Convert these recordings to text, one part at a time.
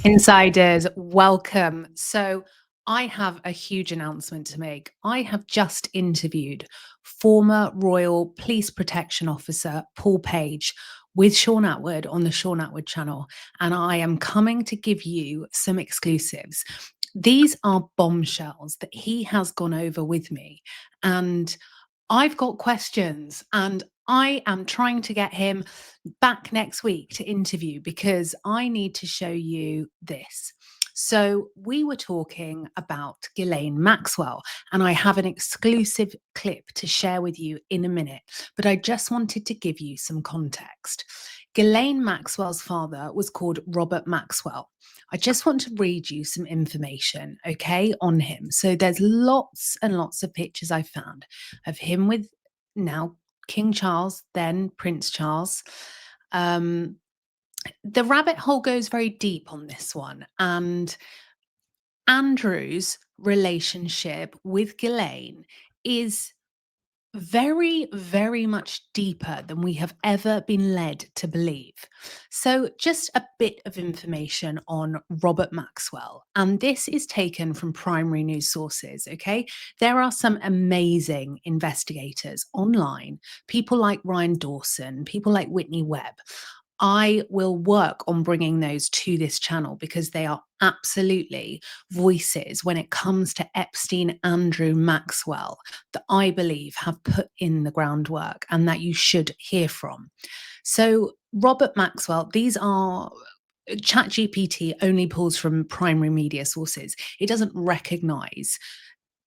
Insiders, welcome. So, I have a huge announcement to make. I have just interviewed former Royal Police Protection Officer Paul Page with Sean Atwood on the Sean Atwood channel, and I am coming to give you some exclusives. These are bombshells that he has gone over with me, and I've got questions, and I am trying to get him back next week to interview because I need to show you this. So, we were talking about Ghislaine Maxwell, and I have an exclusive clip to share with you in a minute, but I just wanted to give you some context. Ghislaine Maxwell's father was called Robert Maxwell. I just want to read you some information, okay, on him. So, there's lots and lots of pictures I found of him with now King Charles, then Prince Charles. Um, the rabbit hole goes very deep on this one. And Andrew's relationship with Ghislaine is very, very much deeper than we have ever been led to believe. So, just a bit of information on Robert Maxwell, and this is taken from primary news sources. Okay, there are some amazing investigators online, people like Ryan Dawson, people like Whitney Webb. I will work on bringing those to this channel because they are absolutely voices when it comes to Epstein, Andrew Maxwell, that I believe have put in the groundwork and that you should hear from. So, Robert Maxwell, these are ChatGPT only pulls from primary media sources. It doesn't recognize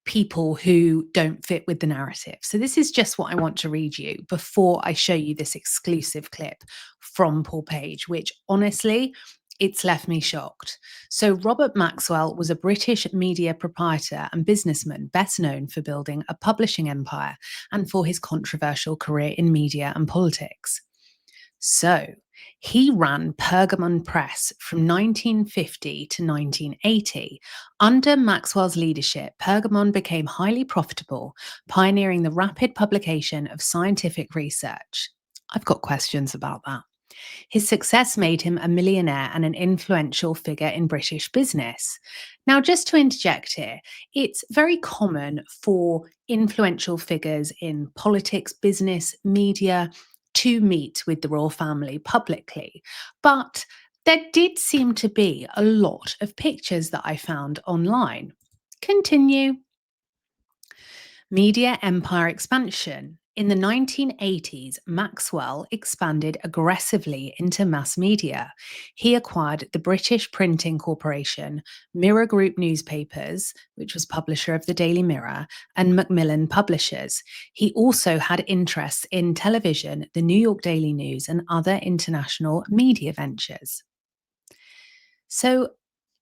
people who don't fit with the narrative. So, this is just what I want to read you before I show you this exclusive clip from Paul Page, which honestly, it's left me shocked. So, Robert Maxwell was a British media proprietor and businessman best known for building a publishing empire and for his controversial career in media and politics. So, he ran Pergamon Press from 1950 to 1980. Under Maxwell's leadership, Pergamon became highly profitable, pioneering the rapid publication of scientific research. I've got questions about that. His success made him a millionaire and an influential figure in British business. Now, just to interject here, it's very common for influential figures in politics, business, media to meet with the royal family publicly. But there did seem to be a lot of pictures that I found online. Continue. Media empire expansion. In the 1980s, Maxwell expanded aggressively into mass media. He acquired the British Printing Corporation, Mirror Group Newspapers, which was publisher of the Daily Mirror, and Macmillan Publishers. He also had interests in television, the New York Daily News, and other international media ventures. So,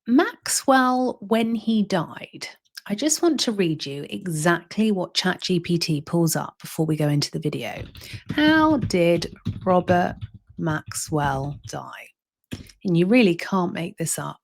Maxwell, when he died, I just want to read you exactly what ChatGPT pulls up before we go into the video. How did Robert Maxwell die? And you really can't make this up.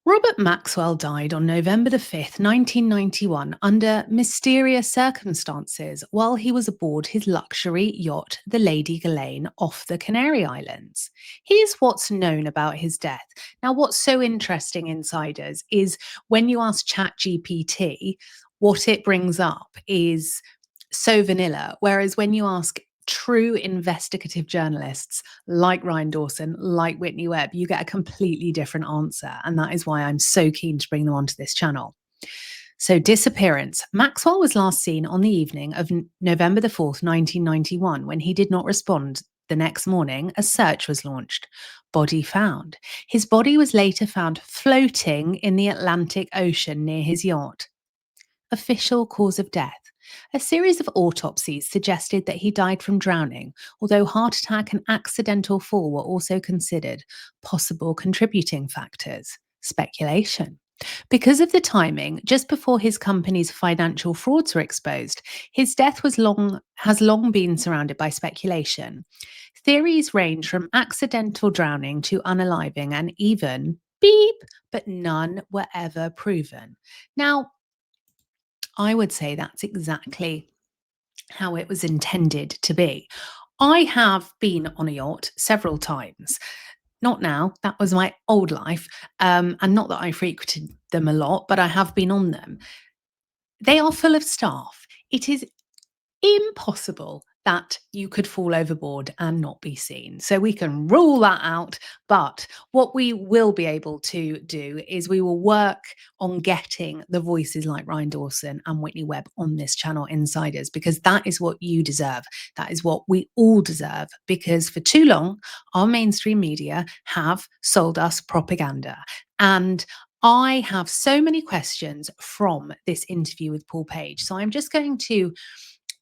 Robert Maxwell died on November the 5th, 1991, under mysterious circumstances while he was aboard his luxury yacht, the Lady Ghislaine, off the Canary Islands. Here's what's known about his death. Now, what's so interesting, insiders, is when you ask ChatGPT, what it brings up is so vanilla, whereas when you ask true investigative journalists like Ryan Dawson, like Whitney Webb, you get a completely different answer. And that is why I'm so keen to bring them onto this channel. So, disappearance. Maxwell was last seen on the evening of November the 4th, 1991, when he did not respond. The next morning, a search was launched. Body found. His body was later found floating in the Atlantic Ocean near his yacht. Official cause of death. A series of autopsies suggested that he died from drowning, although heart attack and accidental fall were also considered possible contributing factors. Speculation. Because of the timing, just before his company's financial frauds were exposed, his death has long been surrounded by speculation. Theories range from accidental drowning to unaliving and even beep, but none were ever proven. Now, I would say that's exactly how it was intended to be. I have been on a yacht several times. not now, that was my old life, and not that I frequented them a lot, but I have been on them. They are full of staff. It is impossible that you could fall overboard and not be seen. So we can rule that out. But what we will be able to do is we will work on getting the voices like Ryan Dawson and Whitney Webb on this channel, Insiders, because that is what you deserve. That is what we all deserve, because for too long, our mainstream media have sold us propaganda. And I have so many questions from this interview with Paul Page. So I'm just going to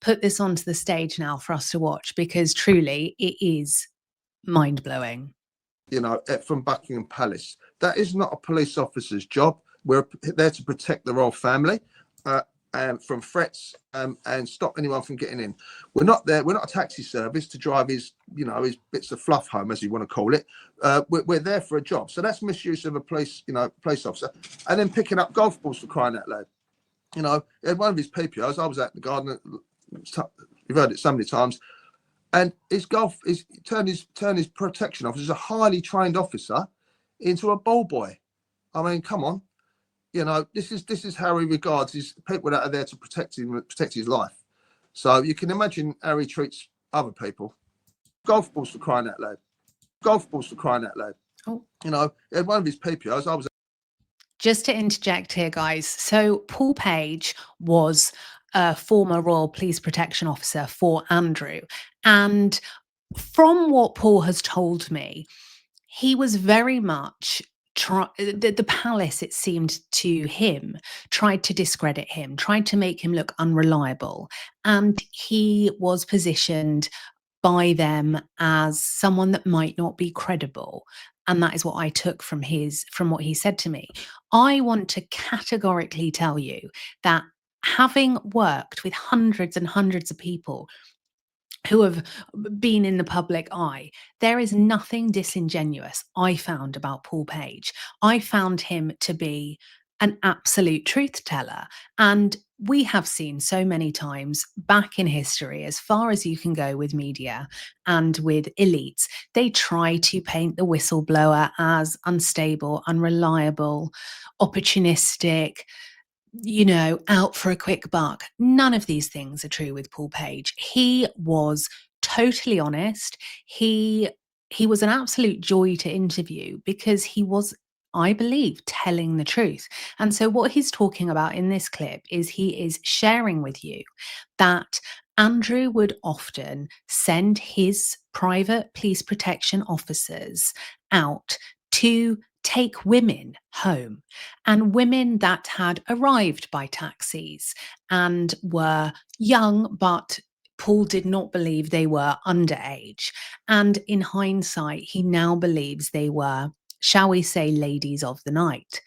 put this onto the stage now for us to watch, because truly it is mind-blowing. You know, from Buckingham Palace. That is not a police officer's job. We're there to protect the royal family from threats and stop anyone from getting in. We're not there. We're not a taxi service to drive his bits of fluff home, as you want to call it. We're there for a job. So that's misuse of a police officer. And then picking up golf balls, for crying out loud. You know, one of his PPOs, I was at the garden. You've heard it so many times. And his turned his protection officer, a highly trained officer, into a ball boy. I mean, come on. You know, this is how he regards his people that are there to protect his life. So you can imagine how he treats other people. Golf balls, for crying out loud. Golf balls, for crying out loud. Oh. You know, one of his PPOs, I was. Just to interject here, guys. So Paul Page was a former Royal Police Protection Officer for Andrew. And from what Paul has told me, he was very much the palace, it seemed to him, tried to discredit him, tried to make him look unreliable. And he was positioned by them as someone that might not be credible. And that is what I took from what he said to me. I want to categorically tell you that, having worked with hundreds and hundreds of people who have been in the public eye, there is nothing disingenuous I found about Paul Page. I found him to be an absolute truth teller. And we have seen so many times back in history, as far as you can go with media and with elites, they try to paint the whistleblower as unstable, unreliable, opportunistic, out for a quick buck. None of these things are true with Paul Page. He was totally honest. He was an absolute joy to interview, because he was, I believe, telling the truth. And so what he's talking about in this clip is he is sharing with you that Andrew would often send his private police protection officers out to take women home, and women that had arrived by taxis and were young, but Paul did not believe they were underage. And in hindsight, he now believes they were, shall we say, ladies of the night.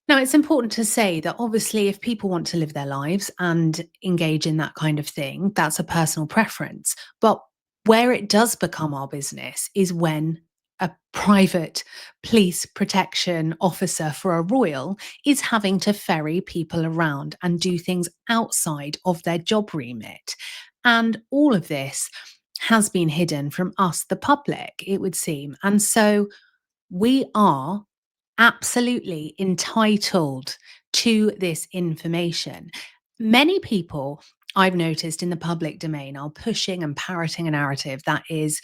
Now, it's important to say that obviously, if people want to live their lives and engage in that kind of thing, that's a personal preference. But where it does become our business is when a private police protection officer for a royal is having to ferry people around and do things outside of their job remit. And all of this has been hidden from us, the public, it would seem. And so we are absolutely entitled to this information. Many people, I've noticed, in the public domain are pushing and parroting a narrative that is,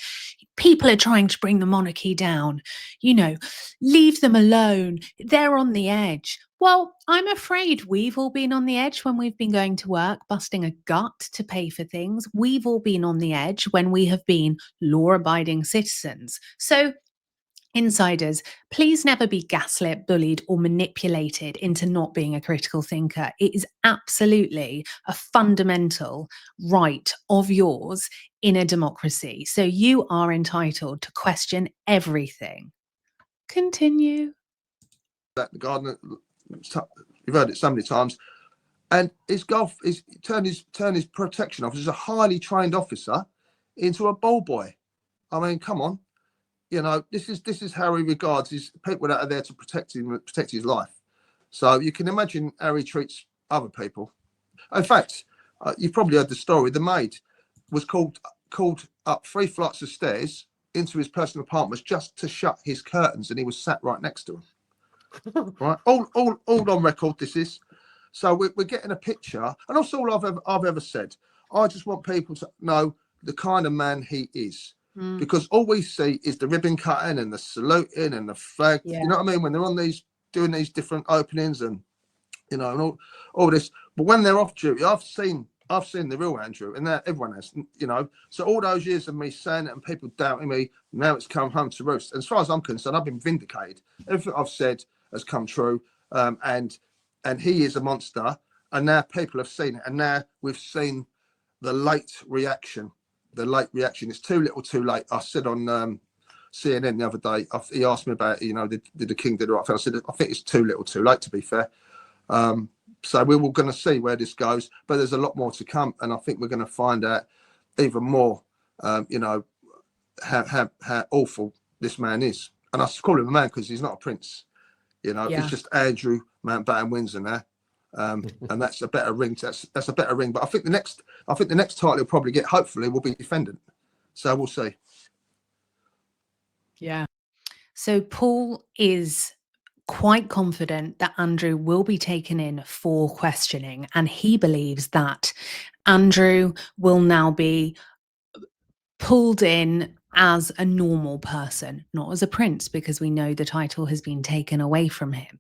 people are trying to bring the monarchy down, leave them alone, they're on the edge. Well, I'm afraid we've all been on the edge when we've been going to work, busting a gut to pay for things. We've all been on the edge when we have been law-abiding citizens. So, insiders, please never be gaslit, bullied, or manipulated into not being a critical thinker. It is absolutely a fundamental right of yours in a democracy. So you are entitled to question everything. Continue. At the garden, you've heard it so many times. And turned his protection officer, a highly trained officer, into a ball boy. I mean, come on. You know, this is how he regards his people that are there to protect his life. So you can imagine how he treats other people. In fact, you've probably heard the story. The maid was called up 3 flights of stairs into his personal apartments just to shut his curtains, and he was sat right next to him. Right, all on record. This is. So we're getting a picture, and that's all I've ever said. I just want people to know the kind of man he is, because all we see is the ribbon cutting and the saluting and the flag. Yeah. You know what I mean? When they're on these doing these different openings and and all this, but when they're off duty, I've seen the real Andrew, and that everyone has. So all those years of me saying it and people doubting me, now it's come home to roost. And as far as I'm concerned, I've been vindicated. Everything I've said has come true, and he is a monster. And now people have seen it, and now we've seen the late reaction. The late reaction. It's too little, too late. I said on CNN the other day. He asked me about, did the king do the right thing? I said, I think it's too little, too late. To be fair. So we're going to see where this goes, but there's a lot more to come, and I think we're going to find out even more, how awful this man is. And I call him a man because he's not a prince. He's just Andrew Mountbatten Windsor now, and that's a better ring. That's a better ring. But I think the next title he'll probably get, hopefully, will be defendant. So we'll see. Yeah. So Paul is quite confident that Andrew will be taken in for questioning, and he believes that Andrew will now be pulled in as a normal person, not as a prince, because we know the title has been taken away from him.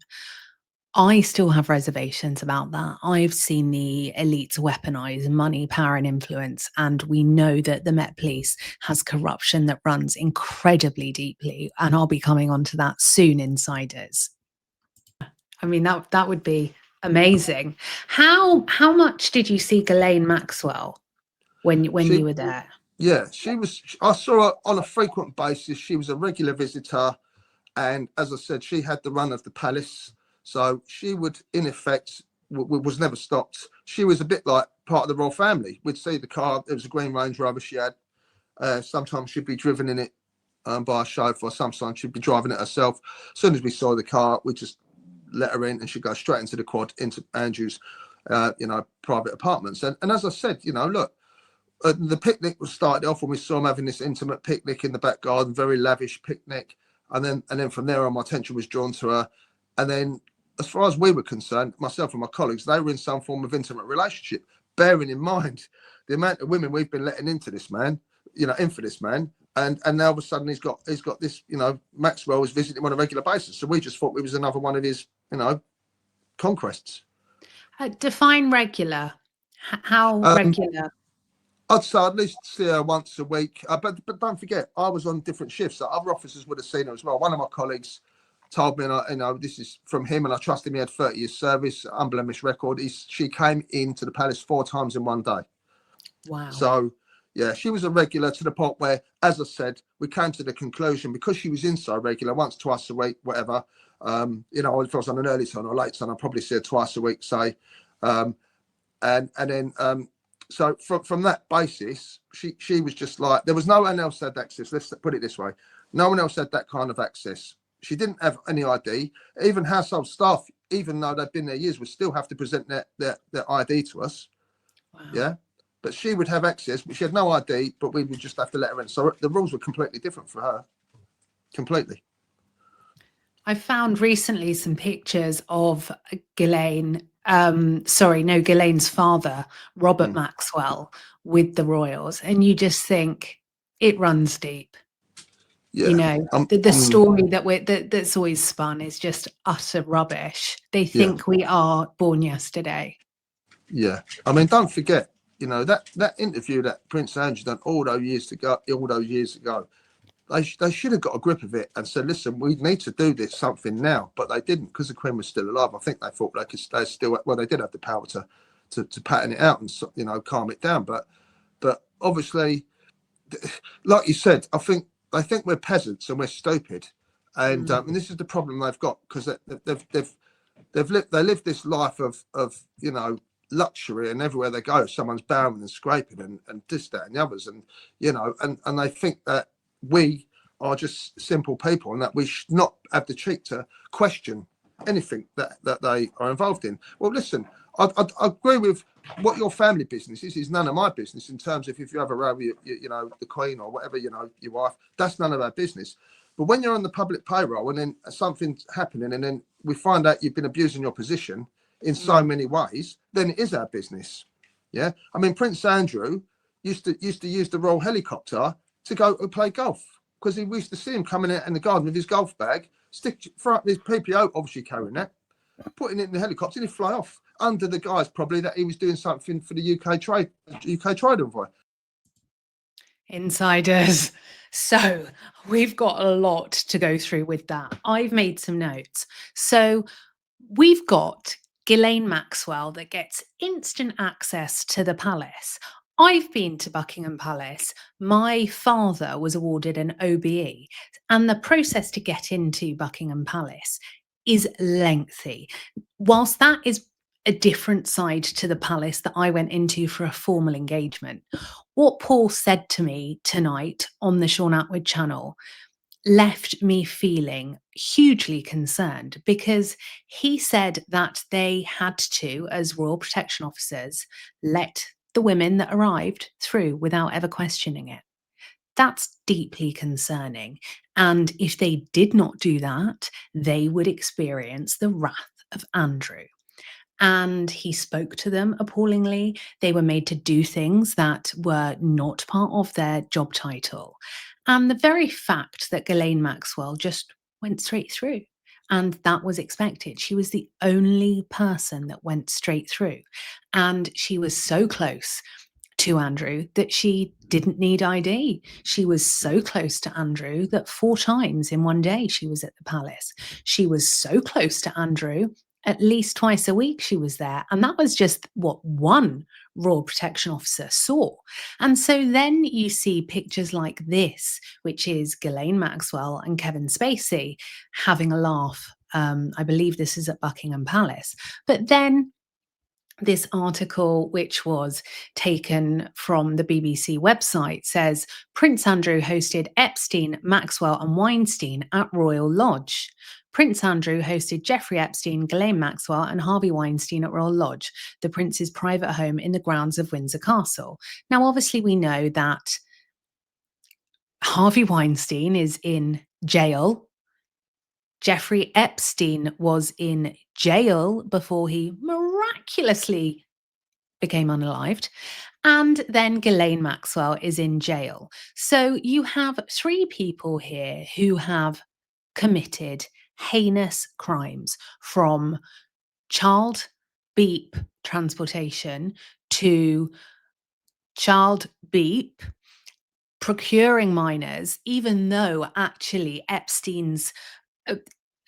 I still have reservations about that. I've seen the elites weaponize money, power, and influence, and we know that the Met Police has corruption that runs incredibly deeply, and I'll be coming on to that soon, insiders. I mean, that would be amazing. How much did you see Ghislaine Maxwell when you were there? Yeah, I saw her on a frequent basis. She was a regular visitor, and as I said, she had the run of the palace. So she would, in effect, was never stopped. She was a bit like part of the royal family. We'd see the car. It was a green Range Rover she had. Sometimes she'd be driven in it by a chauffeur. Sometimes she'd be driving it herself. As soon as we saw the car, we just let her in, and she'd go straight into the quad, into Andrew's, private apartments. And as I said, look, the picnic was started off when we saw him having this intimate picnic in the back garden, very lavish picnic. And then from there on, my attention was drawn to her. And then, as far as we were concerned, myself and my colleagues, they were in some form of intimate relationship, bearing in mind the amount of women we've been letting into this man, in for this man. And now all of a sudden he's got this, Maxwell is visiting him on a regular basis. So we just thought it was another one of his, conquests. Define regular. How regular? I'd say at least see her once a week. But don't forget, I was on different shifts. So other officers would have seen her as well. One of my colleagues told me, and this is from him, and I trust him. He had 30 years service, unblemished record. She came into the palace 4 times in one day. Wow. So, yeah, she was a regular to the point where, as I said, we came to the conclusion, because she was in so regular, once, twice a week, whatever. If I was on an early son or late son, I'd probably see her twice a week, say. And then, so from that basis, she was just like, there was no one else had access. Let's put it this way. No one else had that kind of access. She didn't have any ID. Even household staff, even though they've been there years, would still have to present their ID to us. Wow. Yeah. But she would have access, but she had no ID, but we would just have to let her in. So the rules were completely different for her. Completely. I found recently some pictures of Ghislaine's father, Robert Maxwell, with the royals. And you just think it runs deep. Yeah. The story that's always spun is just utter rubbish. They think we are born yesterday. Yeah. I mean, don't forget, that interview that Prince Andrew done all those years ago, they should have got a grip of it and said, listen, we need to do something now. But they didn't, because the Queen was still alive. I think they thought they could stay still. Well, they did have the power to pattern it out and, calm it down. But obviously, like you said, they think we're peasants and we're stupid. And this is the problem they've got, because they live this life of luxury, and everywhere they go, someone's bowing and scraping and this, that, and the others. And, and they think that we are just simple people, and that we should not have the cheek to question anything that they are involved in. Well, listen, I agree with what your family business is none of my business. In terms of if you have a row with the Queen or whatever, your wife, that's none of our business. But when you're on the public payroll and then something's happening and then we find out you've been abusing your position in so many ways, then it is our business. Yeah, I mean, Prince Andrew used to use the Royal helicopter to go and play golf, because we used to see him coming out in the garden with his golf bag, throw up his PPO, obviously carrying that, putting it in the helicopter, and he'd fly off under the guise probably that he was doing something for the UK trade envoy. Insiders. So we've got a lot to go through with that. I've made some notes. So we've got Ghislaine Maxwell that gets instant access to the palace. I've been to Buckingham Palace. My father was awarded an OBE, and the process to get into Buckingham Palace is lengthy. Whilst that is a different side to the palace that I went into for a formal engagement, what Paul said to me tonight on the Sean Atwood channel left me feeling hugely concerned, because he said that they had to, as royal protection officers, let the women that arrived through without ever questioning it. That's deeply concerning. And if they did not do that, they would experience the wrath of Andrew. And he spoke to them appallingly. They were made to do things that were not part of their job title. And the very fact that Ghislaine Maxwell just went straight through, and that was expected. She was the only person that went straight through. And she was so close to Andrew that she didn't need ID. She was so close to Andrew that 4 times in one day she was at the palace. She was so close to Andrew, at least twice a week she was there. And that was just what one Royal Protection Officer saw. And so then you see pictures like this, which is Ghislaine Maxwell and Kevin Spacey having a laugh. I believe this is at Buckingham Palace. But then this article, which was taken from the BBC website, says Prince Andrew hosted Epstein, Maxwell and Weinstein at Royal Lodge. Prince Andrew hosted Jeffrey Epstein, Ghislaine Maxwell and Harvey Weinstein at Royal Lodge, the prince's private home in the grounds of Windsor Castle. Now, obviously, we know that Harvey Weinstein is in jail. Jeffrey Epstein was in jail before he miraculously became unalived. And then Ghislaine Maxwell is in jail. So you have 3 people here who have committed heinous crimes, from child beep transportation to child beep procuring minors, even though actually Epstein's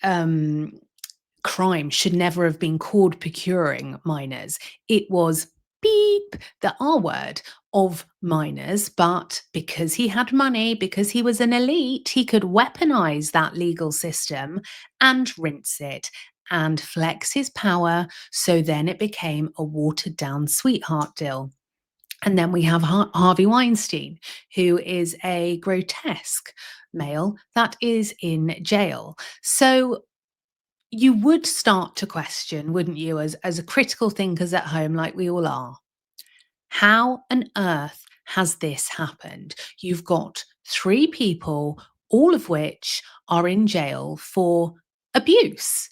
crime should never have been called procuring minors. It was beep, the R word, of minors. But because he had money, because he was an elite, he could weaponize that legal system and rinse it and flex his power. So then it became a watered down sweetheart deal. And then we have Harvey Weinstein, who is a grotesque male that is in jail. So you would start to question, wouldn't you, as a critical thinkers at home, like we all are, how on earth has this happened? You've got 3 people, all of which are in jail for abuse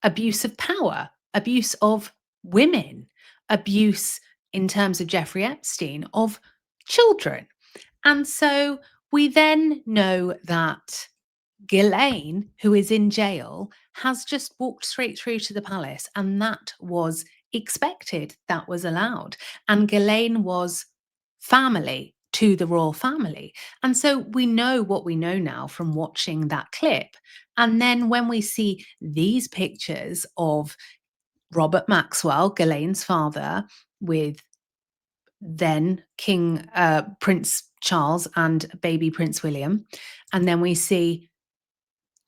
of power, abuse of women, abuse, in terms of Jeffrey Epstein, of children. And so we then know that Ghislaine, who is in jail, has just walked straight through to the palace, and that was expected, that was allowed. And Ghislaine was family to the royal family. And so we know what we know now from watching that clip. And then when we see these pictures of Robert Maxwell, Ghislaine's father, with then Prince Charles and baby Prince William, and then we see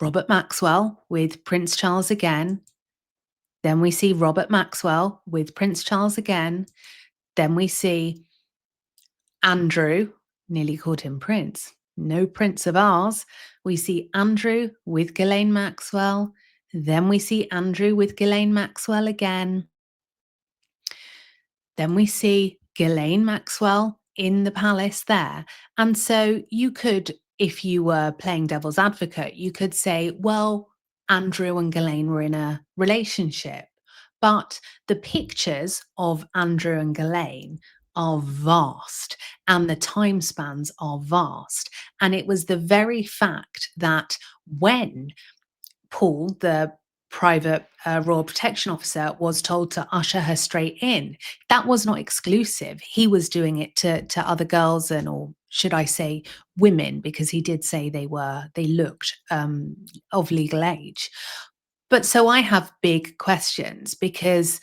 Robert Maxwell with Prince Charles again. Then we see Robert Maxwell with Prince Charles again. Then we see Andrew, nearly called him Prince, no prince of ours. We see Andrew with Ghislaine Maxwell. Then we see Andrew with Ghislaine Maxwell again. Then we see Ghislaine Maxwell in the palace there. And so you could, if you were playing devil's advocate, you could say, well, Andrew and Ghislaine were in a relationship. But the pictures of Andrew and Ghislaine are vast and the time spans are vast. And it was the very fact that when Paul, the private royal protection officer, was told to usher her straight in, that was not exclusive. He was doing it to other girls, and, or should I say women, because he did say they looked of legal age. But so I have big questions, because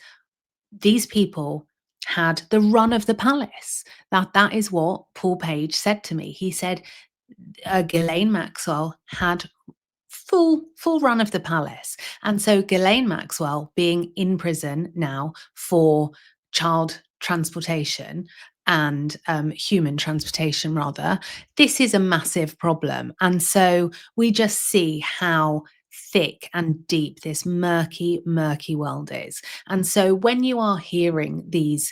these people had the run of the palace. That is what Paul Page said to me. He said Ghislaine Maxwell had full run of the palace. And so Ghislaine Maxwell being in prison now for child transportation and human transportation, rather, this is a massive problem. And so we just see how thick and deep this murky world is. And so when you are hearing these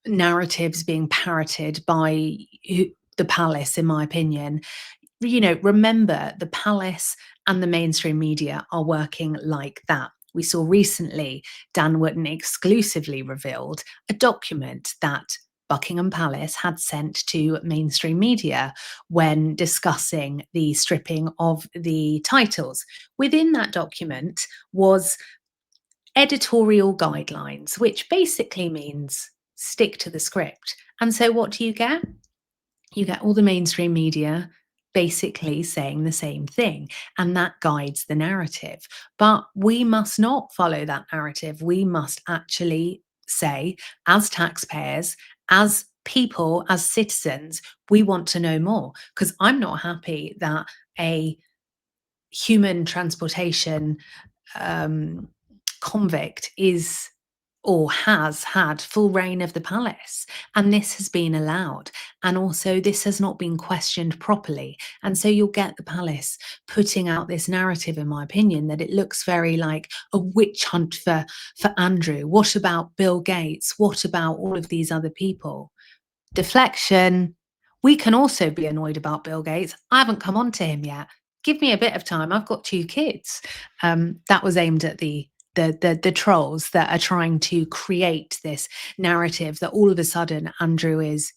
narratives being parroted by the palace, in my opinion, remember the palace and the mainstream media are working like that. We saw recently Dan Wootton exclusively revealed a document that Buckingham Palace had sent to mainstream media when discussing the stripping of the titles. Within that document was editorial guidelines, which basically means stick to the script. And so what do you get? You get all the mainstream media basically saying the same thing, and that guides the narrative. But we must not follow that narrative. We must actually say, as taxpayers, as people, as citizens, we want to know more, because I'm not happy that a human transportation convict is or has had full reign of the palace, and this has been allowed, and also this has not been questioned properly. And so you'll get the palace putting out this narrative, in my opinion, that it looks very like a witch hunt for Andrew. What about Bill Gates? What about all of these other people? Deflection. We can also be annoyed about Bill Gates. I haven't come on to him yet. Give me a bit of time. I've got 2 kids. That was aimed at the trolls that are trying to create this narrative that all of a sudden Andrew is,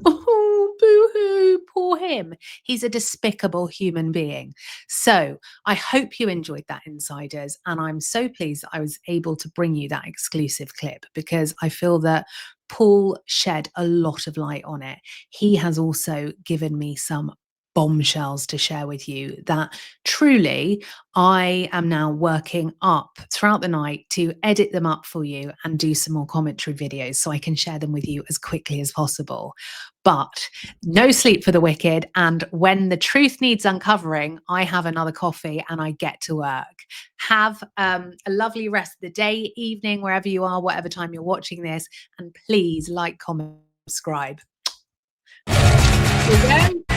oh, boo-hoo, poor him. He's a despicable human being. So I hope you enjoyed that, insiders. And I'm so pleased that I was able to bring you that exclusive clip, because I feel that Paul shed a lot of light on it. He has also given me some bombshells to share with you that truly I am now working up throughout the night to edit them up for you and do some more commentary videos so I can share them with you as quickly as possible. But no sleep for the wicked. And when the truth needs uncovering, I have another coffee and I get to work. Have a lovely rest of the day, evening, wherever you are, whatever time you're watching this. And please like, comment, subscribe. Here we go.